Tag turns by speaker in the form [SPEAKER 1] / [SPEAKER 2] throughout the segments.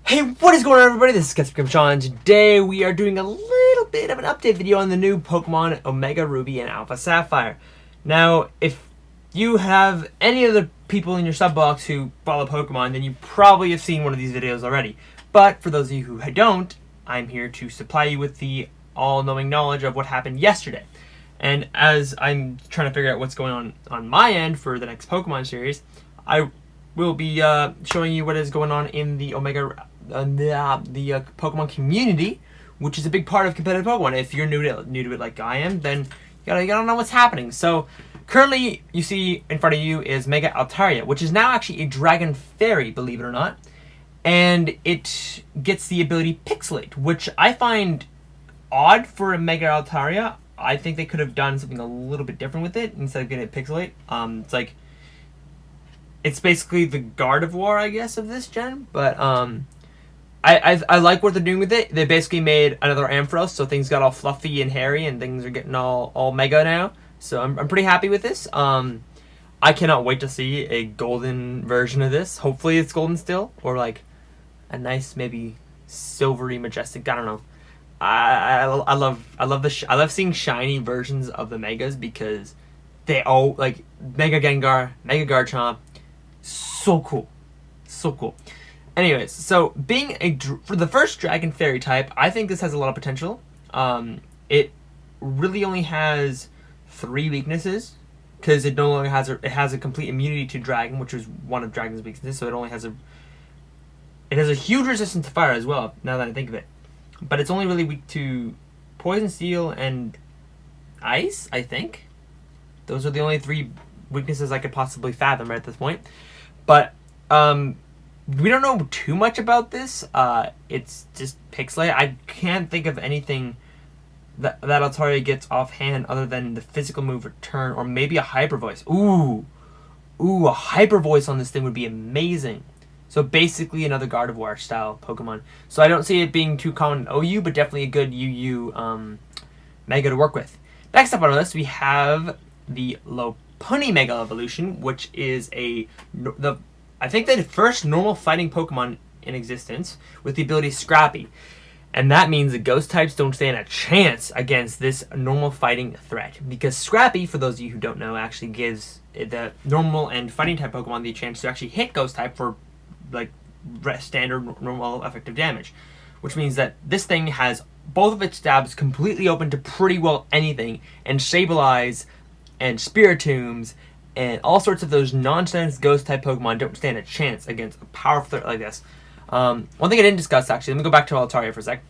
[SPEAKER 1] Hey, what is going on, everybody? This is Skeptic Sean. Today we are doing a little bit of an update video on the new Pokemon Omega Ruby and Alpha Sapphire. Now, if you have any other people in your sub box who follow Pokemon, then you probably have seen one of these videos already. But for those of you who don't, I'm here to supply you with the all-knowing knowledge of what happened yesterday. And as I'm trying to figure out what's going on my end for the next Pokemon series, I will be showing you what is going on in the Omega Pokemon community, which is a big part of competitive Pokemon. If you're new to it like I am, then you gotta know what's happening. So currently, you see in front of you is Mega Altaria, which is now actually a Dragon Fairy, believe it or not, and it gets the ability Pixelate, which I find odd for a Mega Altaria. I think they could have done something a little bit different with it instead of getting it Pixelate. It's basically the Gardevoir, I guess, of this gen, but I like what they're doing with it. They basically made another Ampharos, so things got all fluffy and hairy, and things are getting all mega now. So I'm pretty happy with this. I cannot wait to see a golden version of this. Hopefully it's golden still, or like a nice maybe silvery majestic. I don't know. I love seeing shiny versions of the megas because they all like Mega Gengar, Mega Garchomp. So cool. So cool. Anyways, so being for the first Dragon Fairy type, I think this has a lot of potential. It really only has 3 weaknesses because it no longer has a complete immunity to Dragon, which is one of Dragon's weaknesses. So it has a huge resistance to fire as well. Now that I think of it, but it's only really weak to Poison, Steel, and Ice. I think those are the only 3 weaknesses I could possibly fathom right at this point. But we don't know too much about this. It's just Pixelate. I can't think of anything that Altaria gets offhand other than the physical move Return, or maybe a Hyper Voice. Ooh, a Hyper Voice on this thing would be amazing. So basically another Gardevoir style Pokemon. So I don't see it being too common in OU, but definitely a good UU Mega to work with. Next up on our list, we have the Lopunny Mega Evolution, which is I think the first normal fighting Pokemon in existence with the ability Scrappy. And that means the ghost types don't stand a chance against this normal fighting threat. Because Scrappy, for those of you who don't know, actually gives the normal and fighting type Pokemon the chance to actually hit ghost type for like standard normal effective damage. Which means that this thing has both of its stabs completely open to pretty well anything. And Sableye and Spiritombs and all sorts of those nonsense ghost-type Pokemon don't stand a chance against a powerful threat like this. One thing I didn't discuss, actually, let me go back to Altaria for a sec,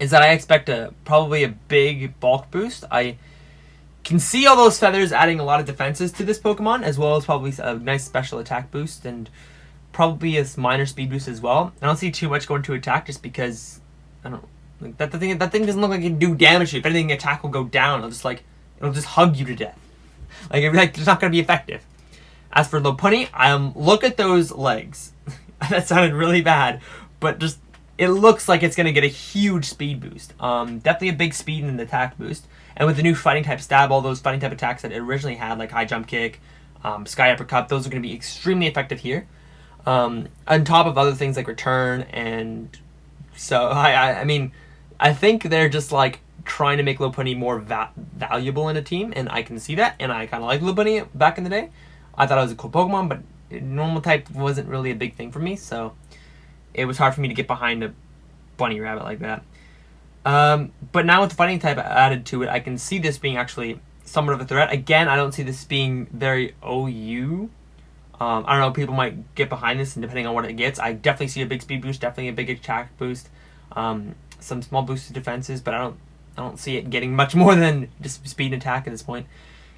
[SPEAKER 1] is that I expect probably a big bulk boost. I can see all those feathers adding a lot of defenses to this Pokemon, as well as probably a nice special attack boost, and probably a minor speed boost as well. I don't see too much going to attack, just because, I don't know, like, that thing doesn't look like it can do damage to you. If anything, attack will go down. It'll just hug you to death. It's not going to be effective. As for Lopunny, look at those legs. That sounded really bad, but just it looks like it's going to get a huge speed boost. Definitely a big speed and attack boost. And with the new fighting type stab, all those fighting type attacks that it originally had, like high jump kick, sky uppercut, those are going to be extremely effective here. On top of other things like return, and so I mean, I think they're just like trying to make Lopunny more valuable in a team, and I can see that, and I kind of like Lopunny back in the day. I thought it was a cool Pokemon, but normal type wasn't really a big thing for me, so it was hard for me to get behind a bunny rabbit like that. But now with the fighting type added to it, I can see this being actually somewhat of a threat. Again, I don't see this being very OU. I don't know, people might get behind this, and depending on what it gets, I definitely see a big speed boost, definitely a big attack boost, some small boost to defenses, but I don't see it getting much more than just speed and attack at this point.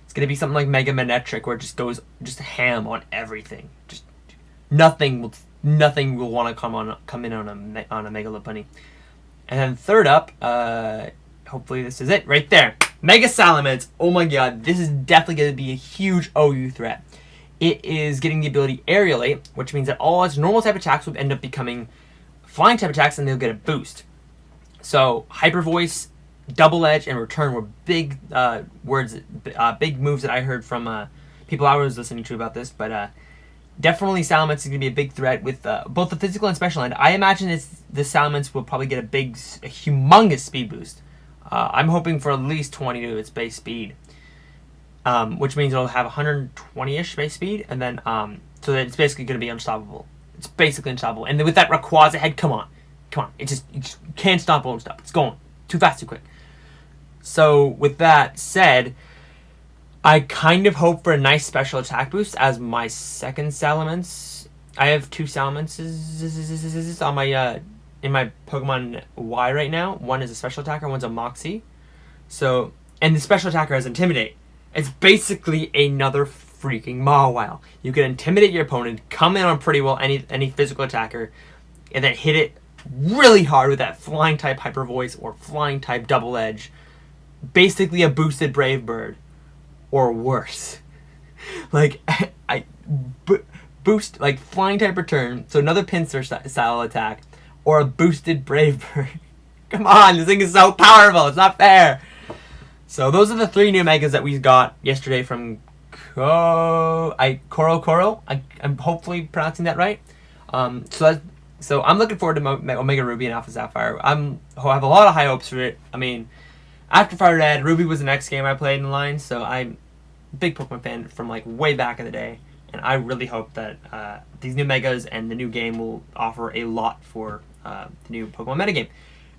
[SPEAKER 1] It's going to be something like Mega Manectric, where it just goes ham on everything. Just nothing will want to come in on a Mega Lopunny. And then third up, hopefully this is it right there. Mega Salamence. Oh my god, this is definitely going to be a huge OU threat. It is getting the ability Aerialate, which means that all its normal type attacks will end up becoming flying type attacks, and they'll get a boost. So Hyper Voice, Double Edge, and Return were big big moves that I heard from people I was listening to about this. But definitely Salamence is going to be a big threat with both the physical and special end. I imagine the Salamence will probably get a humongous speed boost. I'm hoping for at least 20 to its base speed, which means it'll have 120-ish base speed, and then so that it's basically going to be unstoppable. It's basically unstoppable. And then with that Rayquaza head, come on. It just can't stop, won't stop. It's going too fast, too quick. So with that said, I kind of hope for a nice special attack boost as my second Salamence. I have 2 Salamances on my in my Pokemon Y right now. One is a special attacker, one's a Moxie. So, and the special attacker has Intimidate. It's basically another freaking Mawile. You can intimidate your opponent, come in on pretty well any physical attacker, and then hit it really hard with that flying type Hyper Voice or flying type Double Edge. Basically a boosted Brave Bird. Or worse. Like, boost, like flying type return, so another pincer style attack, or a boosted Brave Bird. Come on, this thing is so powerful, it's not fair. So those are the 3 new megas that we got yesterday from Koro. I'm hopefully pronouncing that right. So I'm looking forward to Omega Ruby and Alpha Sapphire. I have a lot of high hopes for it. I mean, after Fire Red, Ruby was the next game I played in line, so I'm a big Pokemon fan from like way back in the day, and I really hope that these new megas and the new game will offer a lot for the new Pokemon metagame.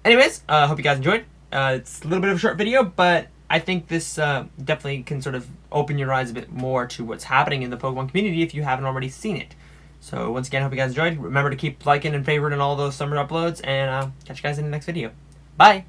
[SPEAKER 1] Anyways, hope you guys enjoyed. It's a little bit of a short video, but I think this definitely can sort of open your eyes a bit more to what's happening in the Pokemon community if you haven't already seen it. So once again, hope you guys enjoyed. Remember to keep liking and favoriting all those summer uploads, and catch you guys in the next video. Bye!